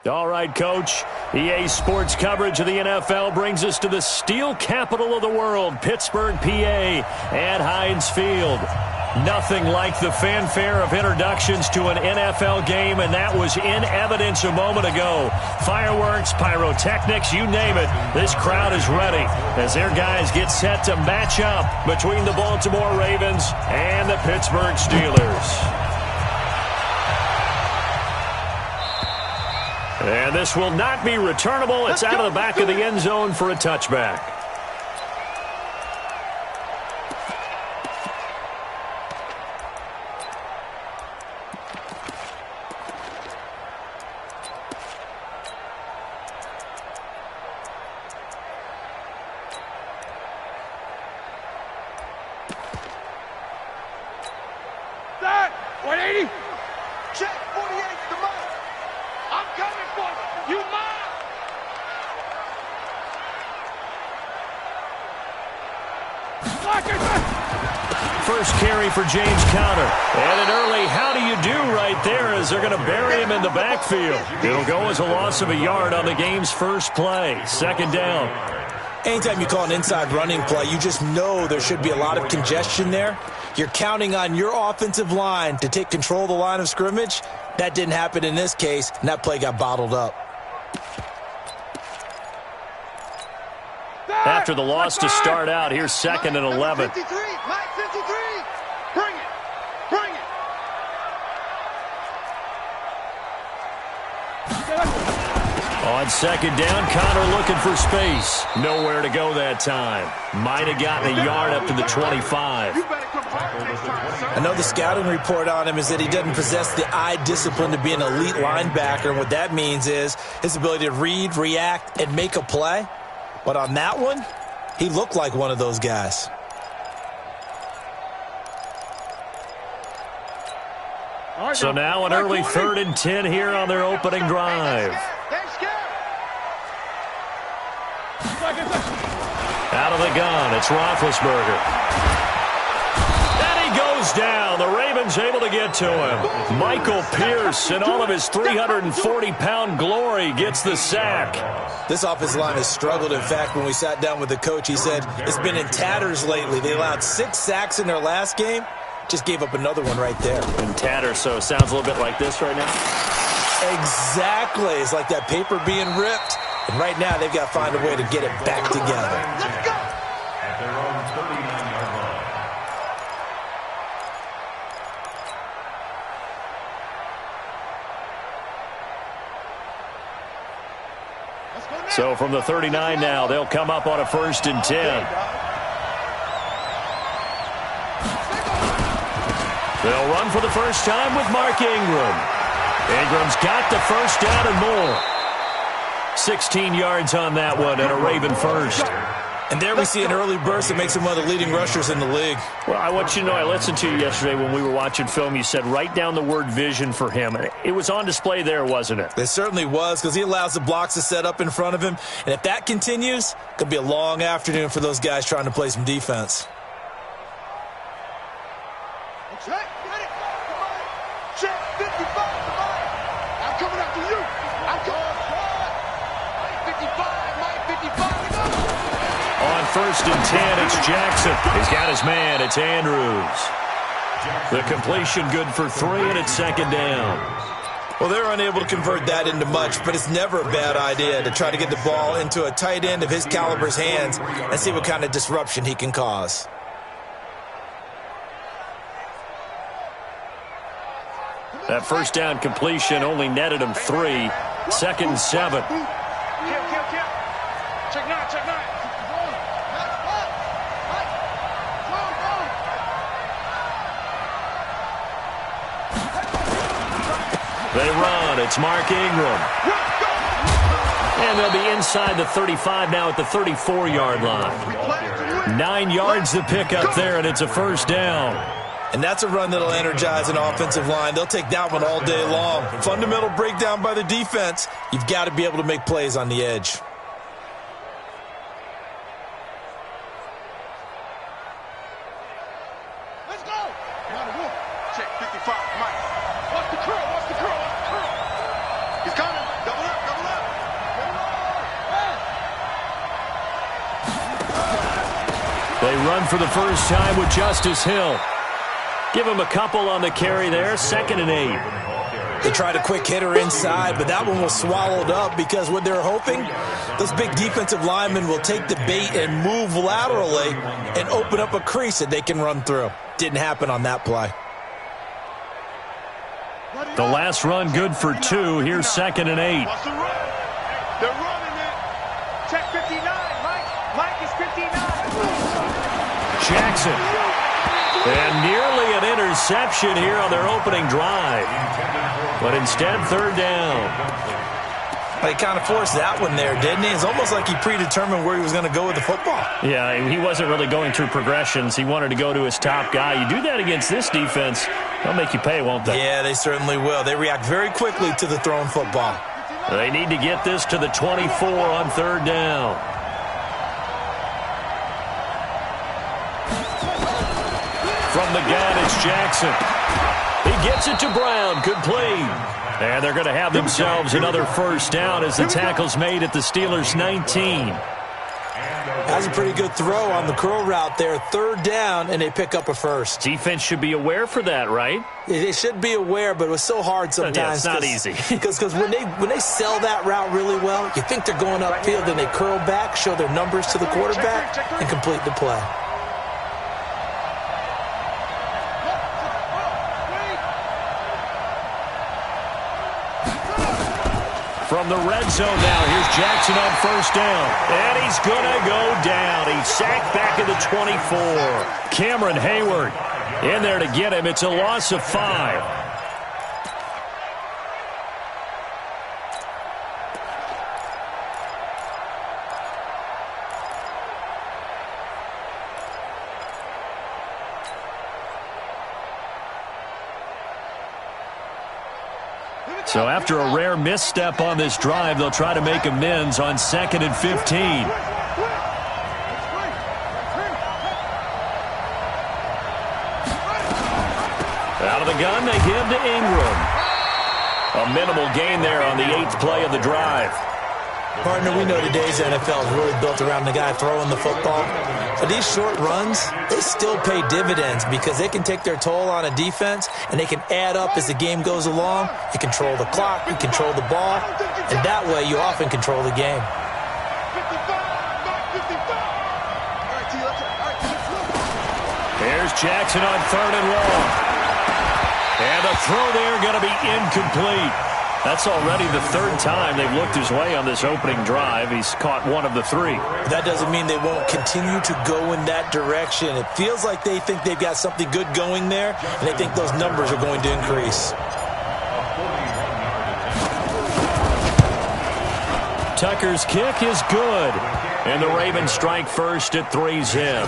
All right, Coach. EA Sports coverage of the NFL brings us to the steel capital of the world, Pittsburgh, PA, at Heinz Field. Nothing like the fanfare of introductions to an NFL game, and that was in evidence a moment ago. Fireworks, pyrotechnics, you name it. This crowd is ready as their guys get set to match up between the Baltimore Ravens and the Pittsburgh Steelers. And this will not be returnable. It's out of the back of the end zone for a touchback. First carry for James Conner. And an early how do you do right there as they're going to bury him in the backfield. It'll go as a loss of a yard on the game's first play. Second down. Anytime you call an inside running play, you just know there should be a lot of congestion there. You're counting on your offensive line to take control of the line of scrimmage. That didn't happen in this case, and that play got bottled up. After the loss to start out, here's second and 11. Mike 53. Bring it. Bring it. On second down, Conner looking for space. Nowhere to go that time. Might have gotten a yard up to the 25. I know the scouting report on him is that he doesn't possess the eye discipline to be an elite linebacker. And what that means is his ability to read, react, and make a play. But on that one, he looked like one of those guys. So now an early 3rd and 10 here on their opening drive. Out of the gun, it's Roethlisberger. And he goes down. The Ravens able to get to him. Michael Pierce, in all of his 340-pound glory, gets the sack. This offensive line has struggled. In fact, when we sat down with the coach, he said it's been in tatters lately. They allowed 6 sacks in their last game. Just gave up another one right there. In tatters, so it sounds a little bit like this right now? Exactly. It's like that paper being ripped. And right now, they've got to find a way to get it back together. Let's go. At their own 39-yard line. So from the 39 now, they'll come up on a 1st and 10. They'll run for the first time with Mark Ingram. Ingram's got the first down and more. 16 yards on that one and a Raven first. And there we see an early burst that makes him one of the leading rushers in the league. Well, I want you to know, I listened to you yesterday when we were watching film. You said write down the word vision for him. It was on display there, wasn't it? It certainly was, because he allows the blocks to set up in front of him. And if that continues, it could be a long afternoon for those guys trying to play some defense. Check, get it. Come on. Check, 55. Come on. I'm coming after you. I'm coming. Mike 55. On 1st and 10, it's Jackson. He's got his man. It's Andrews. The completion good for 3, and it's 2nd down. Well, they're unable to convert that into much, but it's never a bad idea to try to get the ball into a tight end of his caliber's hands and see what kind of disruption he can cause. That first down completion only netted him 3. 2nd and 7. Kill. Check 9. They run. It's Mark Ingram. And they'll be inside the 35 now at the 34-yard line. 9 yards to pick up there, and it's a first down. And that's a run that'll energize an offensive line. They'll take that one all day long. Fundamental breakdown by the defense. You've got to be able to make plays on the edge. Let's go. Check 55. Mike. Watch the curl. He's coming. Double up. They run for the first time with Justice Hill. Give him a couple on the carry there, 2nd and 8. They tried a quick hitter inside, but that one was swallowed up because what they're hoping, those big defensive linemen will take the bait and move laterally and open up a crease that they can run through. Didn't happen on that play. The last run good for 2. Here's 2nd and 8. They're running it. Check 59, Mike. Mike is 59. Jackson. And nearly an interception here on their opening drive. But instead, 3rd down. He kind of forced that one there, didn't he? It's almost like he predetermined where he was going to go with the football. Yeah, he wasn't really going through progressions. He wanted to go to his top guy. You do that against this defense, they'll make you pay, won't they? Yeah, they certainly will. They react very quickly to the thrown football. They need to get this to the 24 on 3rd down. From the gun, it's Jackson. He gets it to Brown. Complete. And they're going to have themselves another first down as the tackle's made at the Steelers' 19. That's a pretty good throw on the curl route there. 3rd down, and they pick up a first. Defense should be aware for that, right? They should be aware, but it was so hard sometimes. Yeah, it's not easy. Because when they sell that route really well, you think they're going upfield, then they curl back, show their numbers to the quarterback, and complete the play. From the red zone now, here's Jackson on 1st down. And he's going to go down. He's sacked back at the 24. Cameron Hayward in there to get him. It's a loss of 5. So after a rare misstep on this drive, they'll try to make amends on 2nd and 15. Out of the gun, they give to Ingram. A minimal gain there on the 8th play of the drive. Partner, we know today's NFL is really built around the guy throwing the football. But these short runs, they still pay dividends because they can take their toll on a defense and they can add up as the game goes along. You control the clock, you control the ball, and that way you often control the game. Here's Jackson on 3rd and long. And the throw there going to be incomplete. That's already the 3rd time they've looked his way on this opening drive. He's caught 1 of the 3. That doesn't mean they won't continue to go in that direction. It feels like they think they've got something good going there, and they think those numbers are going to increase. Tucker's kick is good. And the Ravens strike first at 3-zip.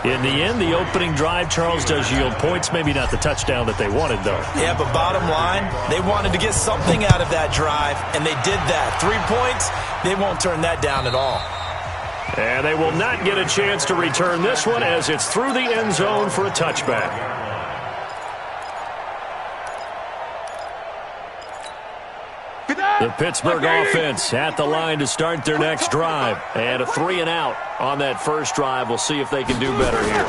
In the end, the opening drive, Charles, does yield points. Maybe not the touchdown that they wanted, though. Yeah, but bottom line, they wanted to get something out of that drive, and they did that. 3 points, they won't turn that down at all. And they will not get a chance to return this one as it's through the end zone for a touchback. The Pittsburgh offense at the line to start their next drive. And a 3-and-out on that first drive. We'll see if they can do better here.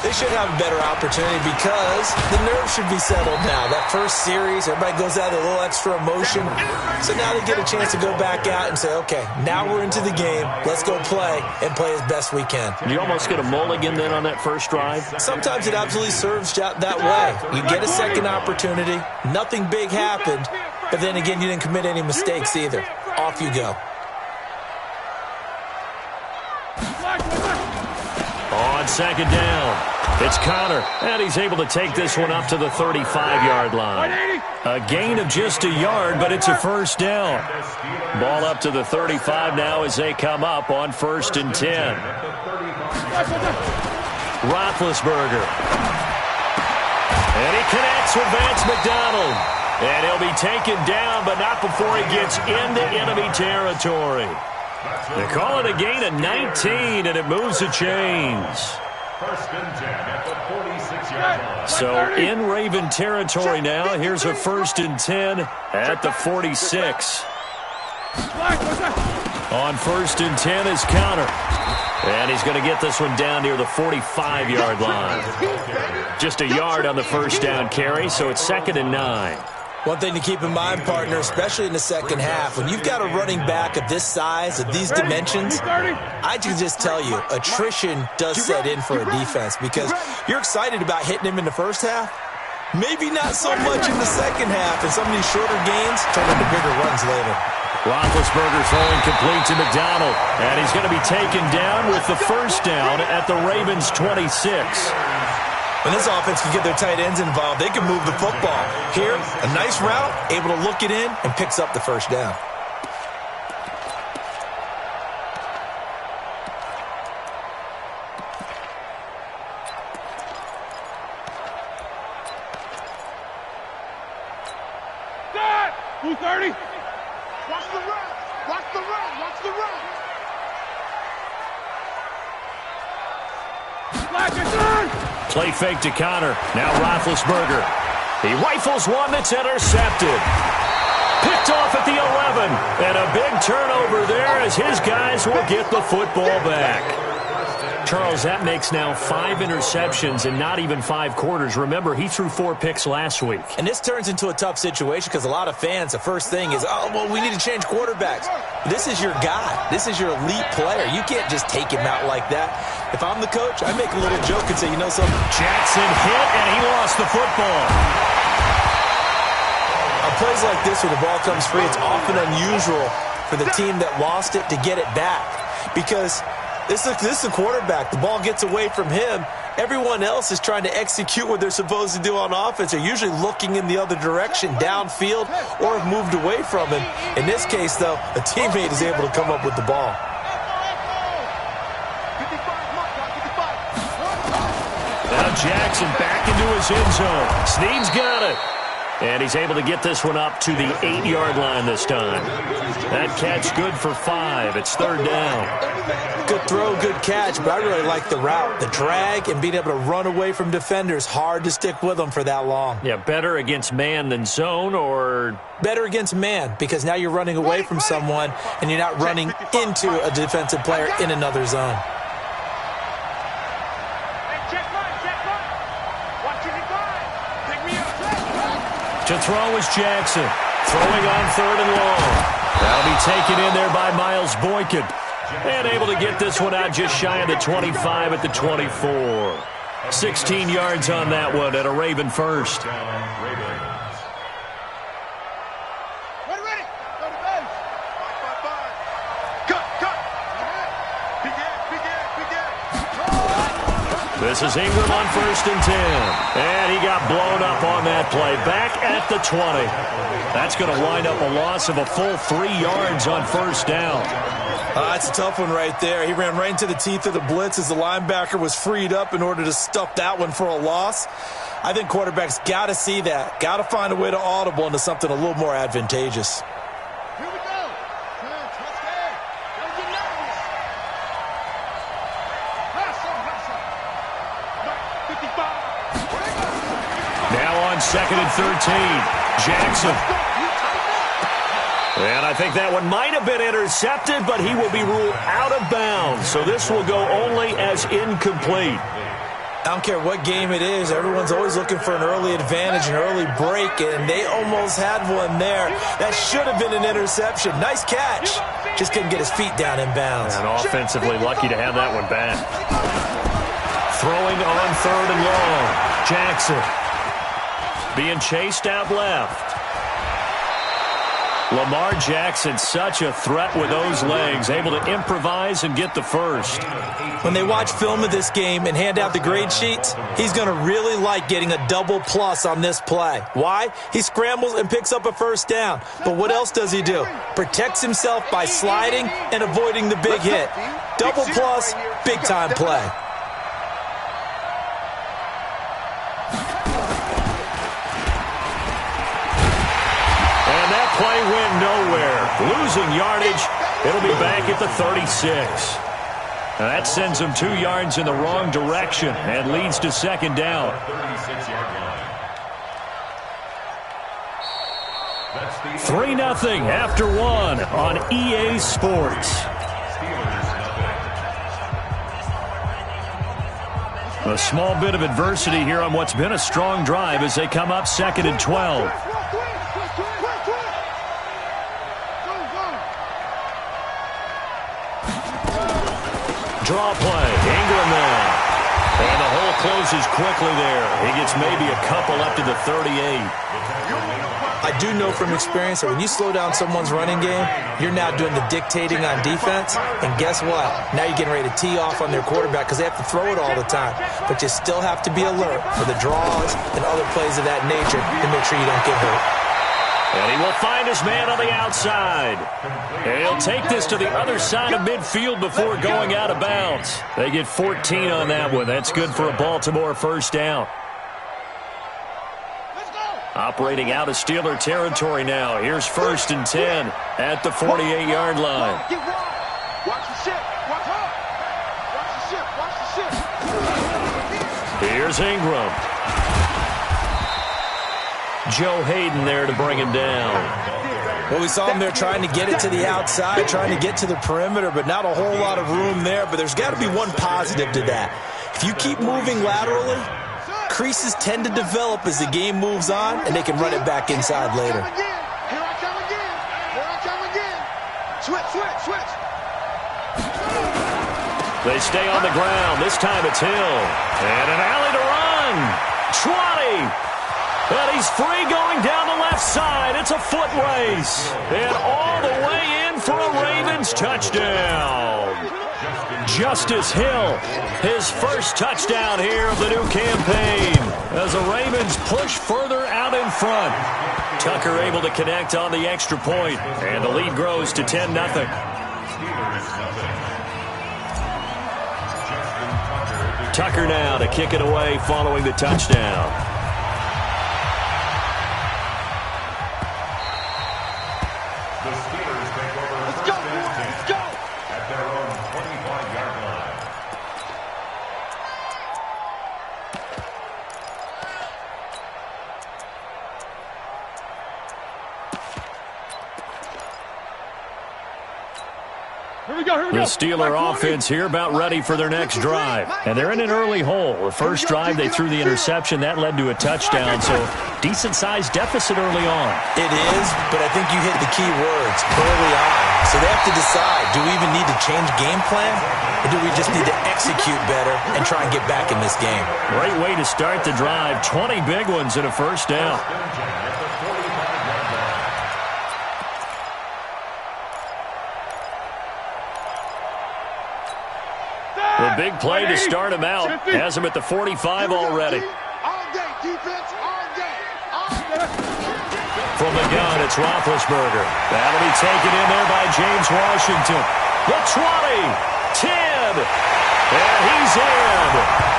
They should have a better opportunity because the nerves should be settled now. That first series, everybody goes out with a little extra emotion. So now they get a chance to go back out and say, okay, now we're into the game. Let's go play and play as best we can. Do you almost get a mulligan then on that first drive? Sometimes it absolutely serves that way. You get a second opportunity. Nothing big happened. But then again, you didn't commit any mistakes either. Off you go. On 2nd down, it's Connor, and he's able to take this one up to the 35-yard line. A gain of just a yard, but it's a first down. Ball up to the 35 now as they come up on 1st and 10. Roethlisberger. And he connects with Vance McDonald. And he'll be taken down, but not before he gets into enemy territory. They call it a gain of 19, and it moves the chains. 1st and 10 at the 46-yard line. So in Raven territory now. Here's a 1st and 10 at the 46. On 1st and 10 is Conner. And he's going to get this one down near the 45-yard line. Just a yard on the first down carry, so it's 2nd and 9. One thing to keep in mind, partner, especially in the second half, when you've got a running back of this size, of these dimensions, I can just tell you, attrition does set in for a defense because you're excited about hitting him in the first half. Maybe not so much in the second half, and some of these shorter gains turn into bigger runs later. Roethlisberger throwing complete to McDonald, and he's going to be taken down with the first down at the Ravens' 26. When this offense can get their tight ends involved, they can move the football. Here, a nice route, able to look it in, and picks up the first down. Who's 30? Watch the run! Watch the run! Watch the run! Play fake to Conner. Now Roethlisberger. He rifles one that's intercepted. Picked off at the 11. And a big turnover there as his guys will get the football back. Charles, that makes now 5 interceptions in not even 5 quarters. Remember, he threw 4 picks last week. And this turns into a tough situation because a lot of fans, the first thing is, oh, well, we need to change quarterbacks. This is your guy. This is your elite player. You can't just take him out like that. If I'm the coach, I make a little joke and say, you know something? Jackson hit, and he lost the football. On plays like this where the ball comes free, it's often unusual for the team that lost it to get it back because this is a quarterback. The ball gets away from him. Everyone else is trying to execute what they're supposed to do on offense. They're usually looking in the other direction, downfield, or have moved away from him. In this case, though, a teammate is able to come up with the ball. Now Jackson back into his end zone. Snead's got it. And he's able to get this one up to the 8-yard line this time. That catch good for 5. It's 3rd down. Good throw, good catch, but I really like the route. The drag and being able to run away from defenders. Hard to stick with them for that long. Yeah, better against man than zone, or better against man because now you're running away from someone and you're not running into a defensive player in another zone. To throw is Jackson. Throwing on 3rd and long. That'll be taken in there by Miles Boykin. And able to get this one out just shy of the 25 at the 24. 16 yards on that one at a Raven first. This is Ingram on 1st and 10. And he got blown up on that play. Back at the 20. That's going to wind up a loss of a full 3 yards on 1st down. That's a tough one right there. He ran right into the teeth of the blitz as the linebacker was freed up in order to stuff that one for a loss. I think quarterbacks got to see that. Got to find a way to audible into something a little more advantageous. Now on 2nd and 13, Jackson. And I think that one might have been intercepted, but he will be ruled out of bounds. So this will go only as incomplete. I don't care what game it is. Everyone's always looking for an early advantage, an early break, and they almost had one there. That should have been an interception. Nice catch. Just couldn't get his feet down in bounds. And offensively lucky to have that one back. Throwing on 3rd and long. Jackson being chased out left. Lamar Jackson, such a threat with those legs, able to improvise and get the first. When they watch film of this game and hand out the grade sheets, he's going to really like getting a double plus on this play. Why? He scrambles and picks up a first down. But what else does he do? Protects himself by sliding and avoiding the big hit. Double plus, big-time play. Play went nowhere. Losing yardage. It'll be back at the 36. Now that sends them 2 yards in the wrong direction and leads to 2nd down. 3-0 after one on EA Sports. A small bit of adversity here on what's been a strong drive as they come up 2nd and 12. Draw play. Ingram there. And the hole closes quickly there. He gets maybe a couple up to the 38. I do know from experience that when you slow down someone's running game, you're now doing the dictating on defense. And guess what? Now you're getting ready to tee off on their quarterback because they have to throw it all the time. But you still have to be alert for the draws and other plays of that nature to make sure you don't get hurt. And he will find his man on the outside. And he'll take this to the other side of midfield before going out of bounds. They get 14 on that one. That's good for a Baltimore first down. Operating out of Steeler territory now. Here's 1st and 10 at the 48-yard line. Watch the ship. Watch her. Watch the ship. Watch the ship. Here's Ingram. Joe Hayden there to bring him down. Well, we saw him there trying to get it to the outside, trying to get to the perimeter, but not a whole lot of room there. But there's got to be one positive to that. If you keep moving laterally, creases tend to develop as the game moves on, and they can run it back inside later. Here I come again. Here I come again. Switch, switch, switch. They stay on the ground. This time it's Hill. And an alley to run. 20. And he's free going down the left side. It's a foot race. And all the way in for a Ravens touchdown. Justice Hill, his first touchdown here of the new campaign as the Ravens push further out in front. Tucker able to connect on the extra point, and the lead grows to 10-0. Tucker now to kick it away following the touchdown. The Steeler offense here about ready for their next drive. And they're in an early hole. The first drive, they threw the interception. That led to a touchdown, so decent-sized deficit early on. It is, but I think you hit the key words, early on. So they have to decide, do we even need to change game plan, or do we just need to execute better and try and get back in this game? Great way to start the drive. 20 big ones and a first down. The big play to start him out has him at the 45 already. All day, defense, all day, all day. From the gun, it's Roethlisberger. That'll be taken in there by James Washington. The 20, 10, and he's in.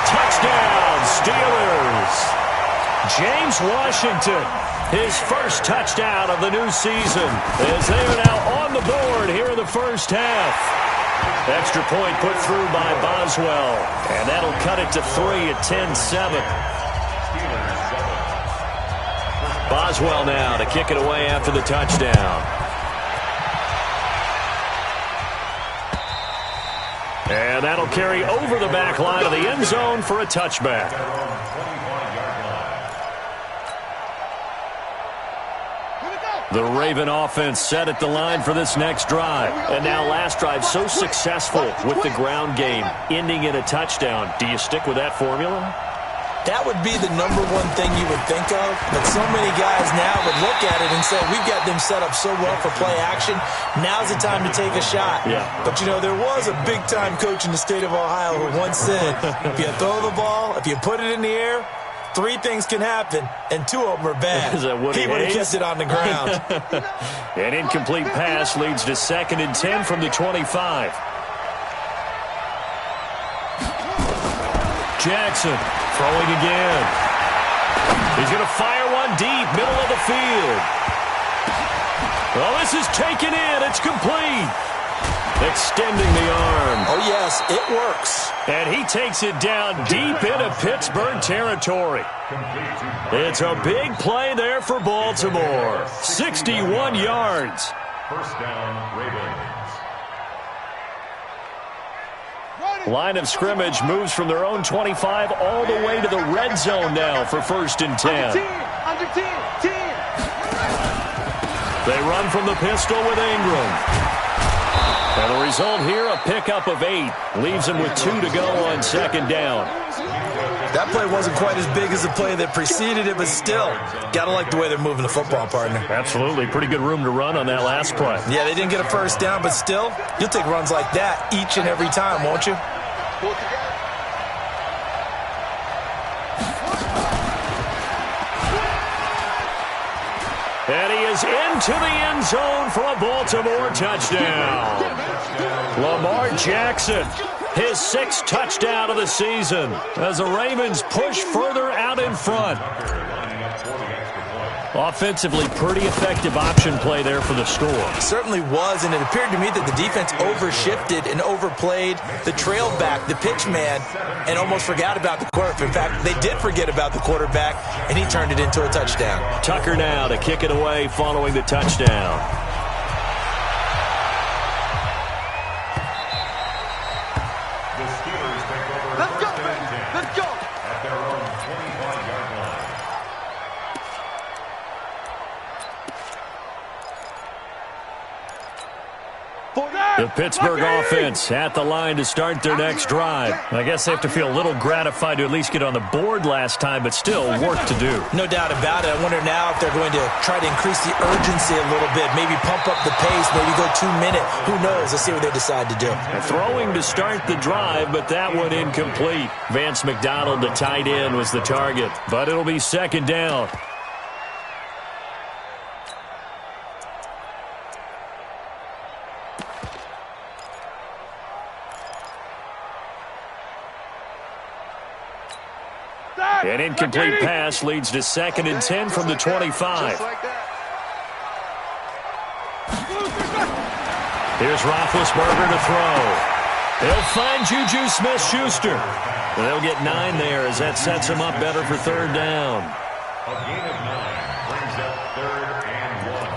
Touchdown, Steelers. James Washington, his first touchdown of the new season, as they are now on the board here in the first half. Extra point put through by Boswell, and that'll cut it to 3 at 10-7. Boswell now to kick it away after the touchdown. And that'll carry over the back line of the end zone for a touchback. The Raven offense set at the line for this next drive. And now last drive so successful with the ground game, ending in a touchdown. Do you stick with that formula? That would be the number one thing you would think of, but so many guys now would look at it and say, we've got them set up so well for play action, now's the time to take a shot. Yeah. But, you know, there was a big-time coach in the state of Ohio who once said, if you throw the ball, if you put it in the air, 3 things can happen, and 2 of them are bad. He would have kept it on the ground. An incomplete pass leads to 2nd and 10 from the 25. Jackson throwing again. He's going to fire one deep, middle of the field. Well, this is taken in. It's complete. extending the arm. Oh, yes, it works. And he takes it down deep into Pittsburgh territory. It's a big play there for Baltimore. 61 yards. First down, Ravens. Line of scrimmage moves from their own 25 all the way to the red zone now for 1st and 10. Under 10. They run from the pistol with Ingram. And the result here, a pickup of 8. Leaves him with 2 to go on 2nd down. That play wasn't quite as big as the play that preceded it, but still, gotta like the way they're moving the football, partner. Absolutely. Pretty good room to run on that last play. Yeah, they didn't get a first down, but still, you'll take runs like that each and every time, won't you? And he is into the end zone for a Baltimore touchdown. Lamar Jackson, his 6th touchdown of the season as the Ravens push further out in front. Offensively, pretty effective option play there for the score. Certainly was, and it appeared to me that the defense overshifted and overplayed the trail back, the pitch man, and almost forgot about the quarterback. In fact, they did forget about the quarterback, and he turned it into a touchdown. Tucker now to kick it away following the touchdown. The Steelers take over. Let's go, first and baby. 10 Let's go. At their own 25-yard line. The Pittsburgh offense at the line to start their next drive. I guess they have to feel a little gratified to at least get on the board last time, but still work to do. No doubt about it. I wonder now if they're going to try to increase the urgency a little bit, maybe pump up the pace, maybe go 2-minute. Who knows? Let's see what they decide to do. Throwing to start the drive, but that one incomplete. Vance McDonald, the tight end, was the target, but it'll be 2nd down. An incomplete pass leads to 2nd and 10 from the 25. Here's Roethlisberger to throw. They'll find Juju Smith-Schuster. They'll get 9 there as that sets him up better for 3rd down. A gain of 9 brings up 3rd and 1.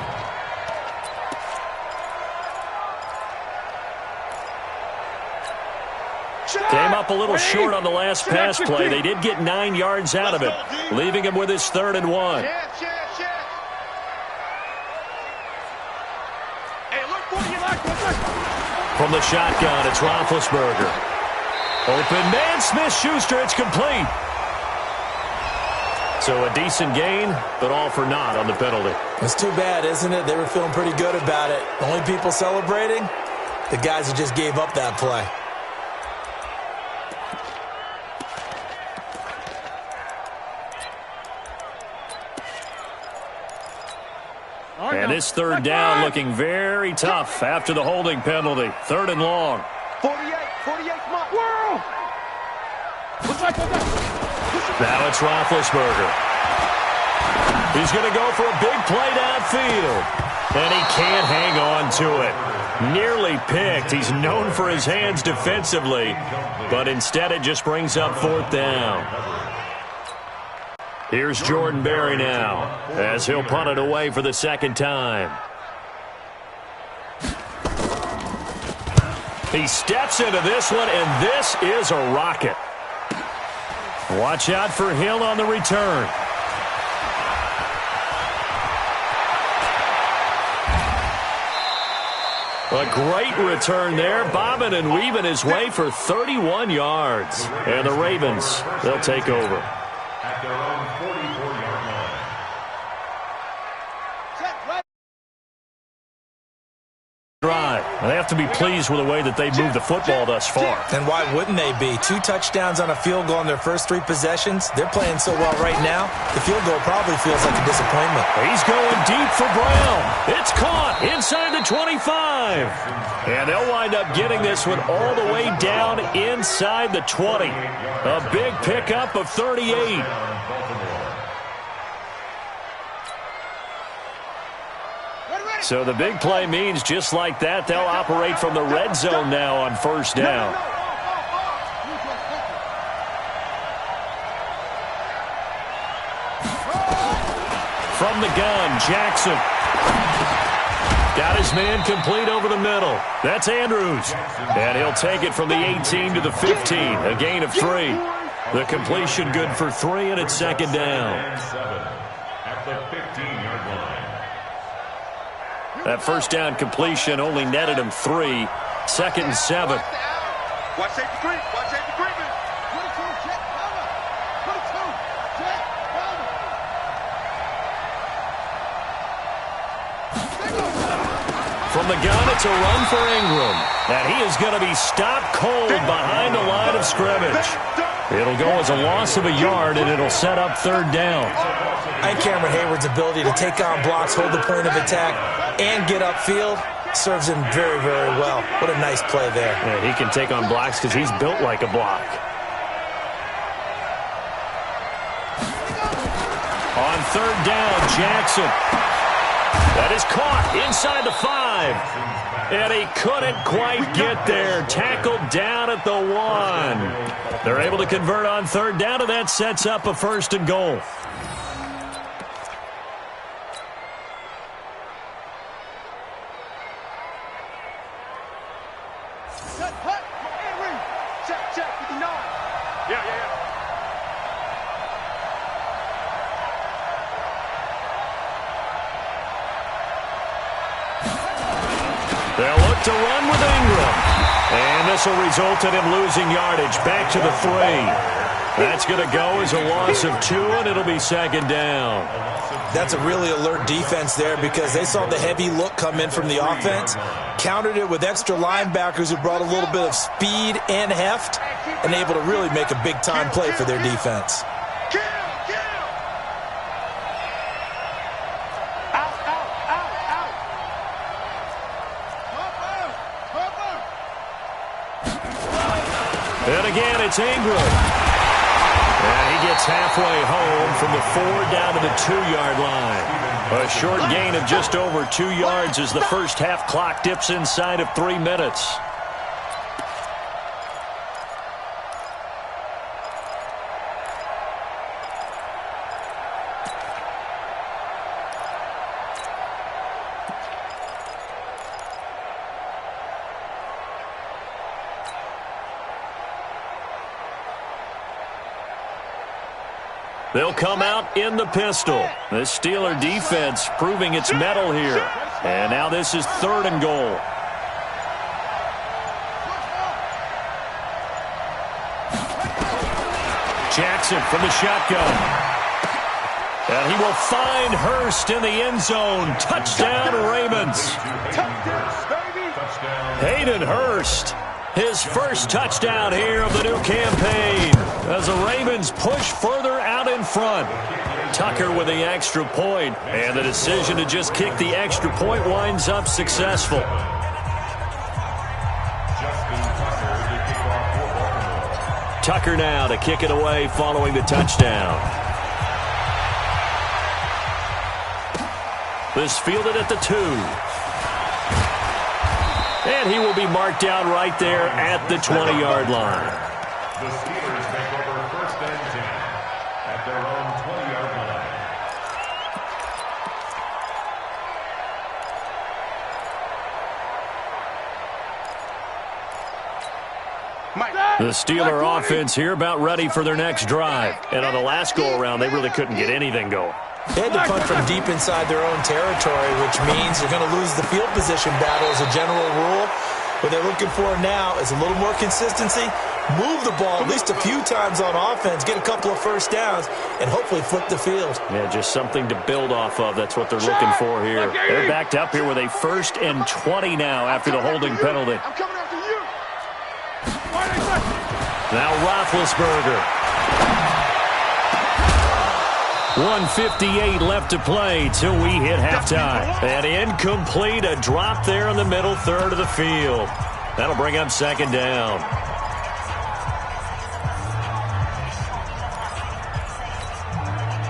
Came up a little short on the last pass play. They did get 9 yards out of it, leaving him with his 3rd and 1. From the shotgun, it's Roethlisberger. Open man, Smith-Schuster, it's complete. So a decent gain, but all for naught on the penalty. It's too bad, isn't it? They were feeling pretty good about it. The only people celebrating, the guys who just gave up that play. And this 3rd down looking very tough after the holding penalty. 3rd and long. 48 mark. Now it's Roethlisberger. He's going to go for a big play downfield. And he can't hang on to it. Nearly picked. He's known for his hands defensively. But instead it just brings up 4th down. Here's Jordan Berry now as he'll punt it away for the 2nd time. He steps into this one, and this is a rocket. Watch out for Hill on the return. A great return there, bobbing and weaving his way for 31 yards. And the Ravens, they'll take over. At their own 44-yard line. Drive. They have to be pleased with the way that they moved the football thus far. And why wouldn't they be? 2 touchdowns on a field goal in their first 3 possessions. They're playing so well right now, the field goal probably feels like a disappointment. He's going deep for Brown. It's caught inside the 25. And they'll wind up getting this one all the way down inside the 20. A big pickup of 38. So the big play means just like that, they'll operate from the red zone now on first down. From the gun, Jackson. Got his man complete over the middle. That's Andrews. And he'll take it from the 18 to the 15, a gain of 3. The completion good for 3, and it's second down. At the 15-yard line. That first down completion only netted him 3. Second and 7. Watch safety creep. Watch safety creeping. 22, jet, cover. 22, jet, cover. From the gun, it's a run for Ingram. And he is going to be stopped cold behind the line of scrimmage. It'll go as a loss of a yard, and it'll set up third down. And Cameron Hayward's ability to take on blocks, hold the point of attack, and get upfield serves him very, very well. What a nice play there. Yeah, he can take on blocks because he's built like a block. On third down, Jackson. That is caught inside the 5. And he couldn't quite get there. Tackled down at the 1. They're able to convert on third down, and that sets up a first and goal. Check, 59. Yeah. They'll look to run with Ingram. And this will result in him losing yardage. Back to the 3. That's going to go as a loss of 2, and it'll be second down. That's a really alert defense there because they saw the heavy look come in from the offense, countered it with extra linebackers who brought a little bit of speed and heft, and able to really make a big-time play for their defense. And again, it's Ingram. And he gets halfway home from the 4 down to the 2-yard line. A short gain of just over 2 yards as the first half clock dips inside of 3 minutes. They'll come out in the pistol. The Steeler defense proving its mettle here. And now this is third and goal. Jackson from the shotgun. And he will find Hurst in the end zone. Touchdown, Ravens. Hayden Hurst. His first touchdown here of the new campaign as the Ravens push further out in front. Tucker with the extra point, and the decision to just kick the extra point winds up successful. Tucker now to kick it away following the touchdown. This fielded at the 2. And he will be marked down right there at the 20-yard line. The Steelers take over first and 10 at their own 20-yard line. The Steeler offense here about ready for their next drive. And on the last go-around, they really couldn't get anything going. They had to punt from deep inside their own territory, which means they're going to lose the field position battle as a general rule. What they're looking for now is a little more consistency, move the ball at least a few times on offense, get a couple of first downs, and hopefully flip the field. Yeah, just something to build off of. That's what they're looking for here. They're backed up here with a 1st and 20 now after the holding penalty. I'm coming after you. Now Roethlisberger. 1:58 left to play till we hit halftime. And incomplete, a drop there in the middle third of the field. That'll bring up second down.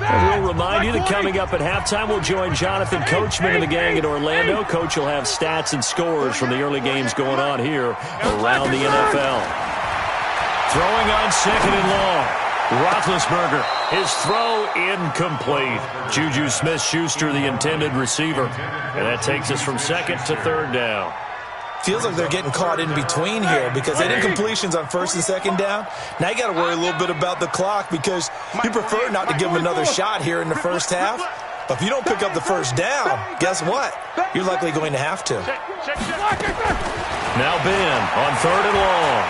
And we'll remind remind you that coming up at halftime, we'll join Jonathan Coachman and the gang in Orlando. Coach will have stats and scores from the early games going on here around the NFL. Throwing on second and long. Roethlisberger, his throw incomplete. Juju Smith-Schuster, the intended receiver. And that takes us from second to third down. Feels like they're getting caught in between here because they did completions on first and second down. Now you got to worry a little bit about the clock because you prefer not to give them another shot here in the first half. But if you don't pick up the first down, guess what? You're likely going to have to. Now Ben on third and long.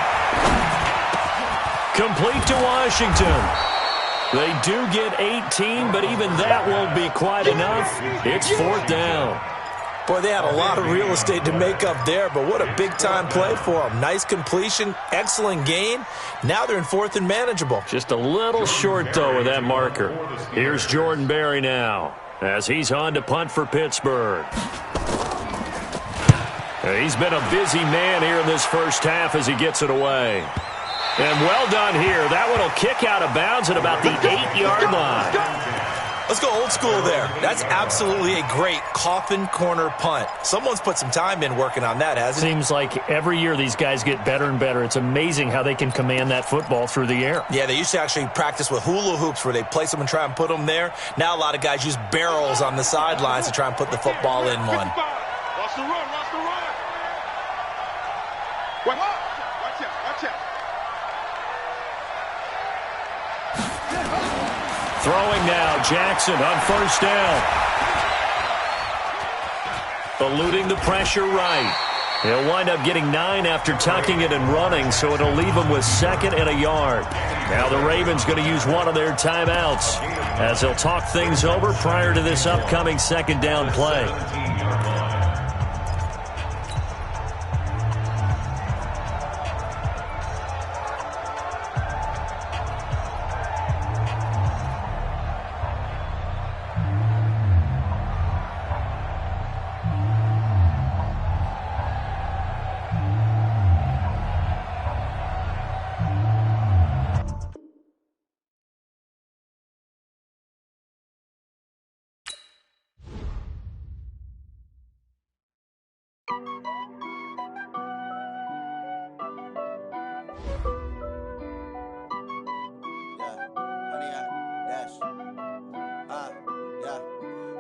Complete to Washington. They do get 18, but even that won't be quite enough. It's fourth down. Boy, they had a lot of real estate to make up there, but what a big-time play for them. Nice completion, excellent gain. Now they're in fourth and manageable. Just a little short, though, with that marker. Here's Jordan Berry now as he's on to punt for Pittsburgh. He's been a busy man here in this first half as he gets it away. And well done here. That one will kick out of bounds at about the 8-yard line. Let's go old school there. That's absolutely a great coffin corner punt. Someone's put some time in working on that, hasn't it? Seems like every year these guys get better and better. It's amazing how they can command that football through the air. Yeah, they used to actually practice with hula hoops where they place them and try and put them there. Now a lot of guys use barrels on the sidelines to try and put the football in one. Watch the run, watch the run. Watch out, watch out. Throwing now, Jackson on first down. Eluding the pressure right. He'll wind up getting 9 after tucking it and running, so it'll leave him with second and a yard. Now the Ravens going to use one of their timeouts as they'll talk things over prior to this upcoming second down play.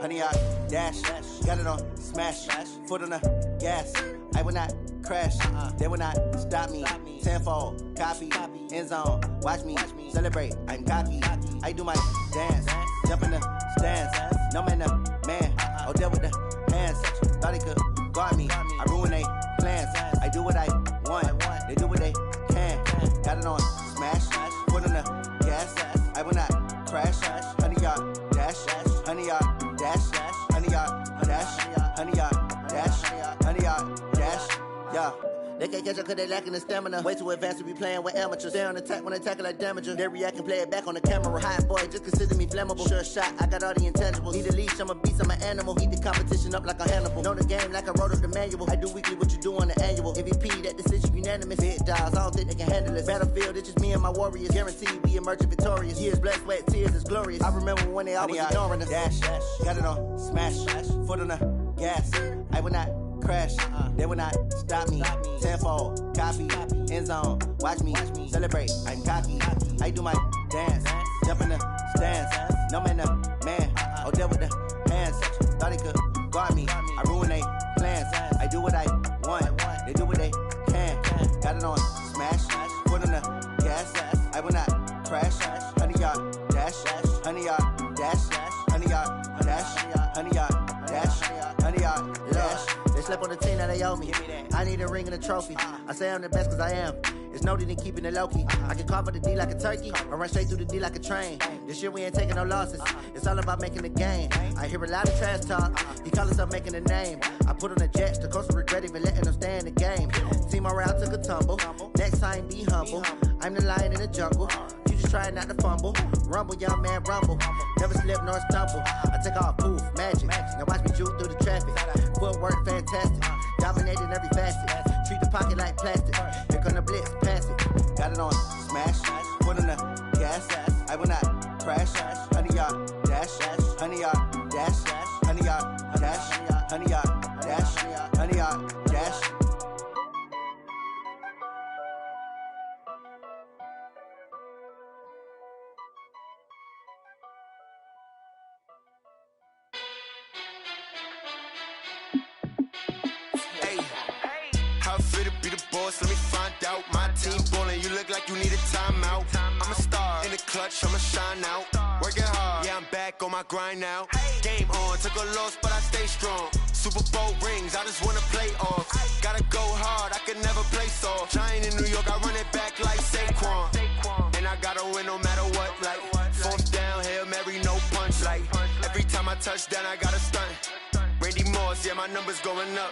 Honey, I dash, got it on smash, foot on the gas. I will not crash, they will not stop me. Tenfold, copy, end zone, watch me celebrate. I'm cocky, I do my dance, jump in the stands. No man, man, oh there with the hands. Thought he could guard me, I ruin they plans. I do what I want, they do what they can. Got it on smash, foot on the gas. I will not crash, honey, y'all dash, honey, y'all dash, honey, y'all dash, honey, y'all dash, honey, y'all dash, yeah. They can't catch up cause they lacking the stamina. Way too advanced to be playing with amateurs. Stay on attack when they tackle like damager. They react and play it back on the camera. Hot boy, just consider me flammable. Sure shot, I got all the intangibles. Need a leash, I'm a beast, I'm an animal. Eat the competition up like a Hannibal. Know the game like I wrote up the manual. I do weekly what you do on the annual. MVP, that decision unanimous. Big dogs, I don't think they can handle it. Battlefield, it's just me and my warriors. Guaranteed we emerging victorious. Years, blood, sweat, tears, it's glorious. I remember when they always ignoring us. Dash, got it on smash, foot on the gas. I will not crash, they will not stop me. Tenfold, copy, end zone, watch me celebrate. I'm cocky, I do my dance, jump in the stands. No man, man, oh there with the hands. Thought he could guard me, I ruin they plans. I do what I want, they do what they can. Got it on smash, foot on the gas. I will not crash, honey y'all dash, honey y'all dash, honey y'all dash, honey y'all dash, honey y'all dash. They slept on the team that they owe me. I need a ring and a trophy. I say I'm the best cause I am. It's noted in keeping it low-key. I can carve up the D like a turkey or run straight through the D like a train. This year we ain't taking no losses. It's all about making the game. I hear a lot of trash talk. He call himself making a name. I put on the Jets. The coach will regret even letting them stay in the game. Team morale took a tumble. Next time be humble. I'm the lion in the jungle. You just try not to fumble. Rumble, young man, rumble. Never slip nor stumble. I take off, poof, magic. Now watch me juke through the traffic. Footwork fantastic. Dominating every facet. Treat the pocket like plastic. Here come the blitz, pass it. Got it on smash. Foot on the gas. I will not crash. Honey, y'all dash. Honey, 100-yard dash, 100-yard dash. How fit to be the boss? Let me find out. My team ballin', you look like you need a timeout. I'm a star in the clutch, I'ma shine out. Working hard, yeah, I'm back on my grind now. Game on, took a loss, but I stay strong. Super Bowl rings, I just wanna play off. Gotta go hard, I can never play soft. Giant in New York, I run it back like Saquon. And I gotta win no matter what, like fourth down, Hail Mary, no punch. Like every time I touch down, I gotta stunt. Randy Moss, yeah, my numbers going up.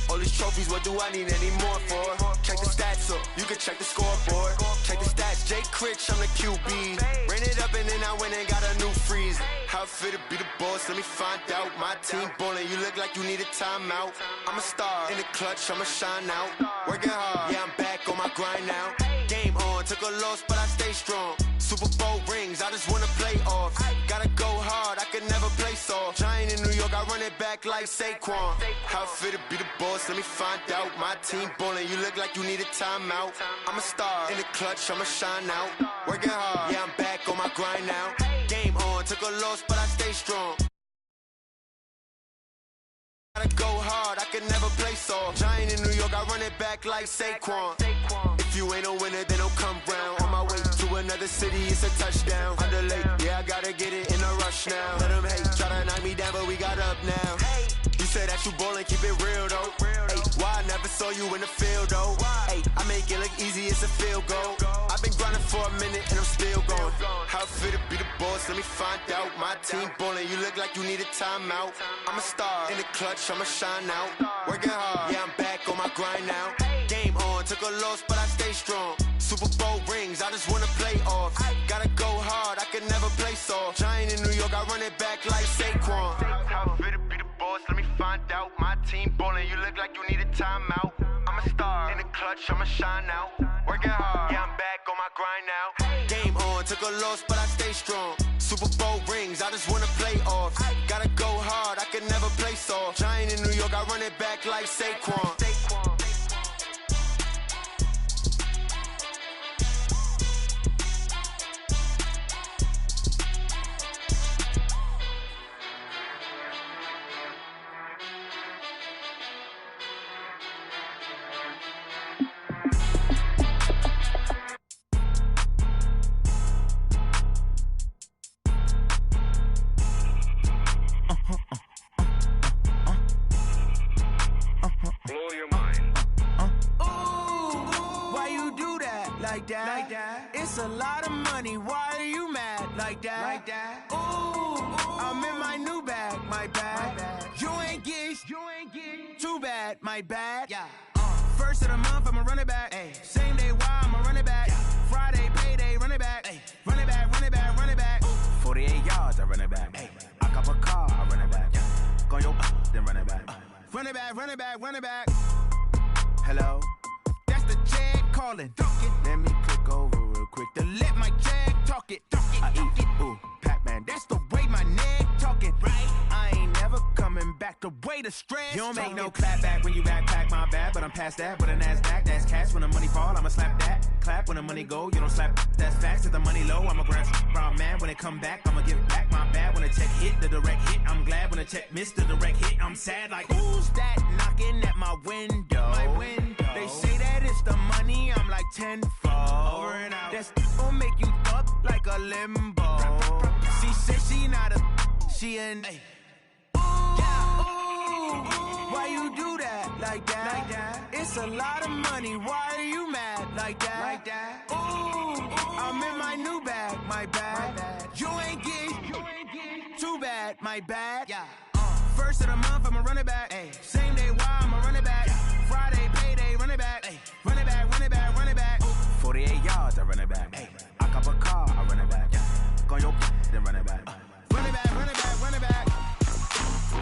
All these trophies, what do I need any more for? Check the stats up, you can check the scoreboard. Check the stats, Jake Critch, I'm the QB. Ran it up and then I went and got a new freeze. How fit to be the boss, let me find out. My team ballin', you look like you need a timeout. I'm a star in the clutch, I'ma shine out. Working hard, yeah, I'm back on my grind now. Game on, took a loss, but I stay strong. Super Bowl rings, I just wanna play off. Gotta go hard, I can never play soft. Giant in New York, I run it back like Saquon. How fit to be the boss, let me find out. My team ballin', you look like you need a timeout. I'm a star in the clutch, I'ma shine out. Working hard, yeah, I'm back on my grind now. Game on, took a loss, but I stay strong. Gotta go hard, I can never play soft. Giant in New York, I run it back like Saquon. If you ain't a winner, then don't come round. On my way to another city, it's a touchdown. Underlay, yeah, I gotta get it in a rush now. Let them hate, try to knock me down, but we got up now. You say that you ballin', keep it real though. Hey, why I never saw you in the field though? Hey, I make it look easy, it's a field goal. I've been grinding for a minute and I'm still going. How fit to be the boss, let me find out. My team ballin', you look like you need a timeout. I'm a star in the clutch, I'ma shine out. Working hard, yeah, I'm back on my grind now. Game on, took a loss, but I stay strong. Super Bowl rings, I just wanna play off. Gotta go hard, I can never play soft. Giant in New York, I run it back like Saquon. How fit to be the boss, let me find out. My team ballin', you look like you need a timeout. I'm a star in the clutch, I'ma shine out. Working hard, yeah, I'm back on my grind now. Game on, took a loss, but I stay strong. Super Bowl rings, I just wanna play off. Gotta go hard, I can never play soft. Giant in New York, I run it back like Saquon. Like that. It's a lot of money. Why are you mad like that? Like that. Ooh, I'm in my new bag. My bad. You ain't get too bad. My bad. Yeah. First of the month, I'ma run it back. Ay. Same day, why I'ma run it back. Yeah. Friday, payday, run it back. Ay. Run it back, run it back, run it back. 48 yards, I run it back. Ay. I cop a car, I run it back. Yeah. Go your then run it back. Run it back, run it back, run it back. Hello. The jag calling. Let me click over real quick to let my jag talk it. I eat it, ooh, Pac-Man. That's the way my neck talking. Right? I ain't never coming back. The way the stress. You don't make no clap back when you backpack, my bad. But I'm past that with a NASDAQ. That's cash when the money fall. I'ma slap that. Clap when the money go. You don't slap. That's facts. If the money low, I'ma grab brown man. When it come back, I'ma give back my bad. When the check hit, the direct hit. I'm glad when the check missed the direct hit. I'm sad like who's that knocking at my window? My window. They say that it's the money, I'm like tenfold. Over and out. That's gon' make you up like a limbo. She said she not a, she an. Ooh, why you do that like that? It's a lot of money. Why are you mad like that? Ooh, I'm in my new bag. My bad. You ain't get too bad. My bad. Yeah. First of the month, I'ma run it back. Ay. Same day, why I'ma run it back. Friday, payday, run it back. Ay. Run it back, run it back, run it back. 48 yards, I run it back. Ay. I cop a car, I run it back. Go your then run it back. Run it back, run it back, run it back.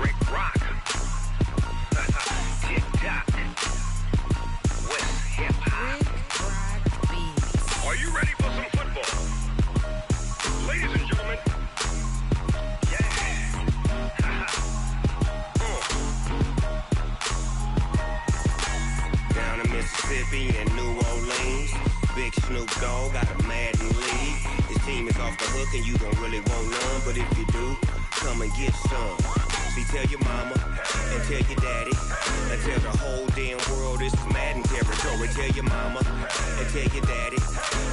Rick Rock. TikTok. West Hip Hop. Are you ready for some football? Ladies and gentlemen. Yeah. Mississippi and New Orleans. Big Snoop Dogg got a Madden league. His team is off the hook and you don't really want none, but if you do, come and get some. See, tell your mama and tell your daddy and tell the whole damn world this is Madden territory. Tell your mama and tell your daddy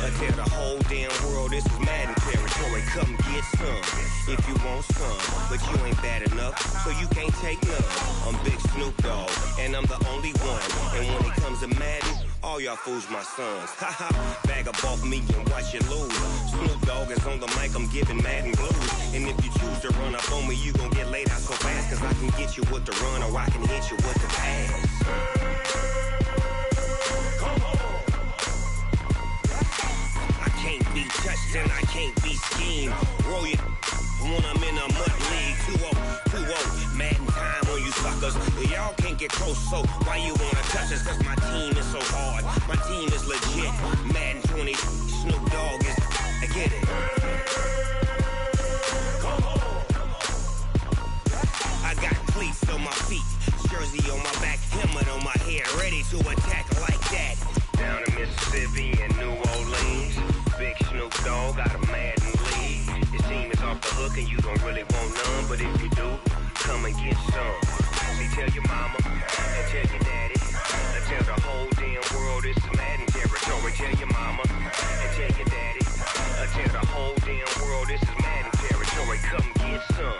and tell the whole damn world this is Madden territory. Come get some if you want some, but you ain't bad enough, so you can't take none. I'm Big Snoop Dogg and I'm the only one, and when it comes to Madden, all y'all fools my sons. Haha, bag up off me and watch you lose. Snoop Dogg is on the mic, I'm giving Madden blues. And if you choose to run up on me, you gon' get laid out so fast, cause I can get you with the run or I can hit you with the pass. I can't be touched and I can't be schemed. Roll you when I'm in a mud league. 2-0, Madden time on you suckers. Y'all can't get close, so why you wanna touch us? Cause my team is so hard, my team is legit. Madden 20, Snoop Dogg is, I get it. I got cleats on my feet, jersey on my back, helmet on my head, ready to attack like that. Down in Mississippi and New Orleans, Big Snoop Dogg got a Madden league. His team is off the hook and you don't really want none, but if you do, come and get some. See, tell your mama and tell your daddy and tell the whole damn world this is Madden territory. Tell your mama and tell your daddy and tell the whole damn world this is Madden territory. Come get some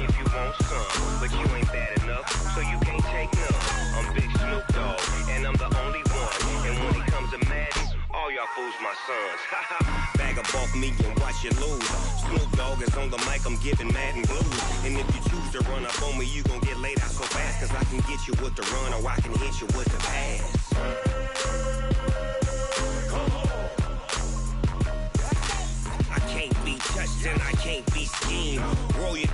if you want some, but you ain't bad enough, so you can't take none. I'm Big Snoop Dogg and I'm the only one, and when it comes to Madden, all y'all fools my sons. Haha, bag up off me and watch you lose. Snoop Dogg is on the mic, I'm giving Madden blues. And if you choose to run up on me, you gon' get laid out so fast, cause I can get you with the run or I can hit you with the pass. I can't be touched and I can't be schemed. Roll you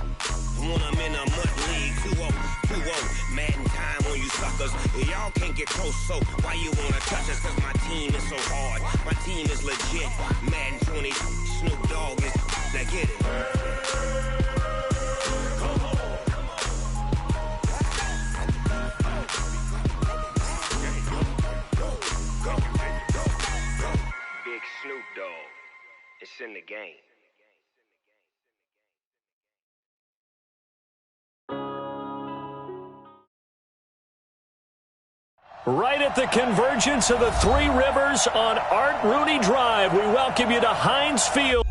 when I'm in a mud league. 2-0, Madden time on you suckers. Y'all can't get close, so why you wanna touch us? Cause my team is so hard, my team is legit. Madden 20, Snoop Dogg is, now get it. Big Snoop Dogg, it's in the game. Right at the convergence of the Three Rivers on Art Rooney Drive, we welcome you to Heinz Field.